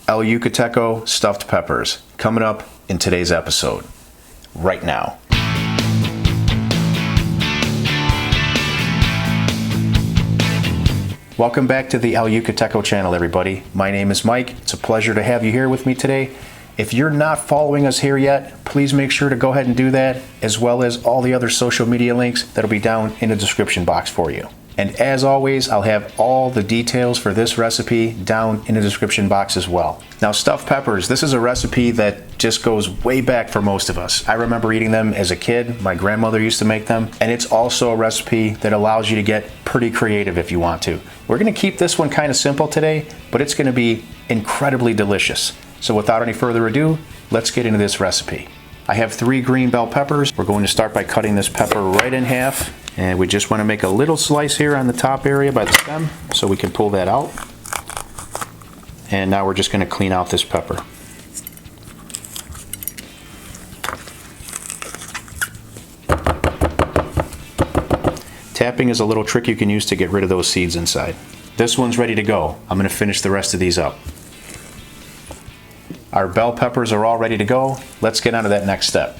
El Yucateco stuffed peppers, coming up in today's episode, right now. Welcome back to the El Yucateco channel, everybody. My name is Mike. It's a pleasure to have you here with me today. If you're not following us here yet, please make sure to go ahead and do that, as well as all the other social media links that'll be down in the description box for you. And as always, I'll have all the details for this recipe down in the description box as well. Now, stuffed peppers, this is a recipe that just goes way back for most of us. I remember eating them as a kid. My grandmother used to make them. And it's also a recipe that allows you to get pretty creative if you want to. We're gonna keep this one kind of simple today, but it's gonna be incredibly delicious. So without any further ado, let's get into this recipe. I have 3 green bell peppers. We're going to start by cutting this pepper right in half. And we just want to make a little slice here on the top area by the stem so we can pull that out. And now we're just going to clean out this pepper. Tapping is a little trick you can use to get rid of those seeds inside. This one's ready to go. I'm going to finish the rest of these up. Our bell peppers are all ready to go. Let's get on to that next step.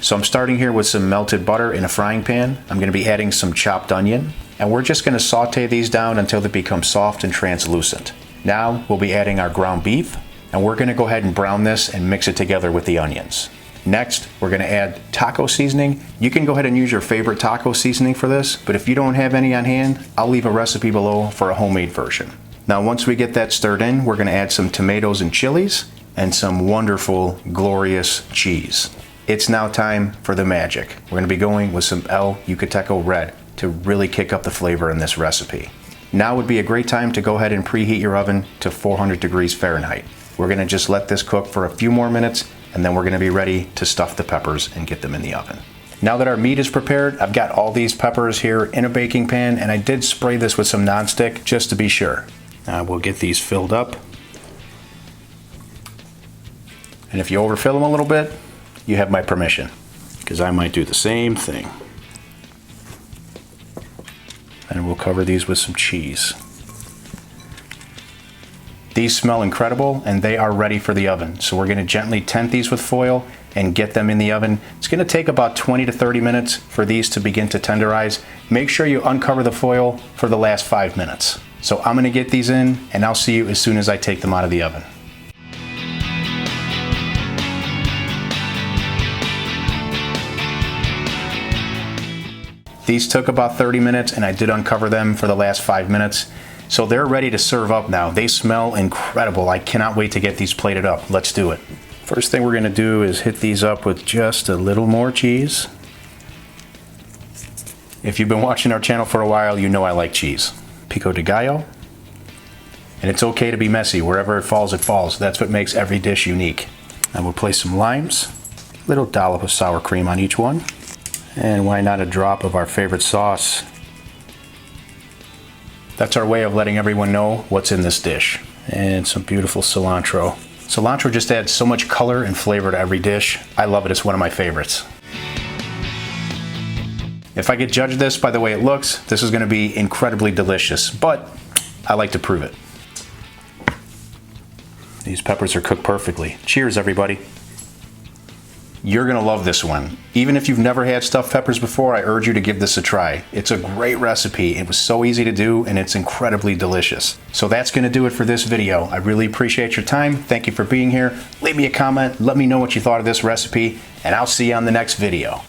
So I'm starting here with some melted butter in a frying pan. I'm going to be adding some chopped onion, and we're just going to saute these down until they become soft and translucent. Now we'll be adding our ground beef, and we're going to go ahead and brown this and mix it together with the onions. Next, we're going to add taco seasoning. You can go ahead and use your favorite taco seasoning for this, but if you don't have any on hand, I'll leave a recipe below for a homemade version. Now once we get that stirred in, we're going to add some tomatoes and chilies and some wonderful, glorious cheese. It's now time for the magic. We're going to be going with some El Yucateco Red to really kick up the flavor in this recipe. Now would be a great time to go ahead and preheat your oven to 400 degrees Fahrenheit. We're going to just let this cook for a few more minutes, and then we're going to be ready to stuff the peppers and get them in the oven. Now that our meat is prepared, I've got all these peppers here in a baking pan, and I did spray this with some nonstick just to be sure. Now we'll get these filled up. And if you overfill them a little bit, you have my permission, because I might do the same thing. And we'll cover these with some cheese. These smell incredible, and they are ready for the oven. So we're going to gently tent these with foil and get them in the oven. It's going to take about 20 to 30 minutes for these to begin to tenderize. Make sure you uncover the foil for the last 5 minutes. So I'm going to get these in, and I'll see you as soon as I take them out of the oven. These took about 30 minutes, and I did uncover them for the last 5 minutes. So they're ready to serve up now. They smell incredible. I cannot wait to get these plated up. Let's do it. First thing we're going to do is hit these up with just a little more cheese. If you've been watching our channel for a while, you know I like cheese. Pico De Gallo. And it's okay to be messy. Wherever it falls, it falls. That's what makes every dish unique. And we'll place some limes. A little dollop of sour cream on each one. And why not a drop of our favorite sauce? That's our way of letting everyone know what's in this dish. And some beautiful cilantro. Cilantro just adds so much color and flavor to every dish. I love it. It's one of my favorites. If I could judge this by the way it looks, this is going to be incredibly delicious, but I like to prove it. These peppers are cooked perfectly. Cheers, everybody. You're going to love this one. Even if you've never had stuffed peppers before, I urge you to give this a try. It's a great recipe. It was so easy to do, and it's incredibly delicious. So that's going to do it for this video. I really appreciate your time. Thank you for being here. Leave me a comment. Let me know what you thought of this recipe, and I'll see you on the next video.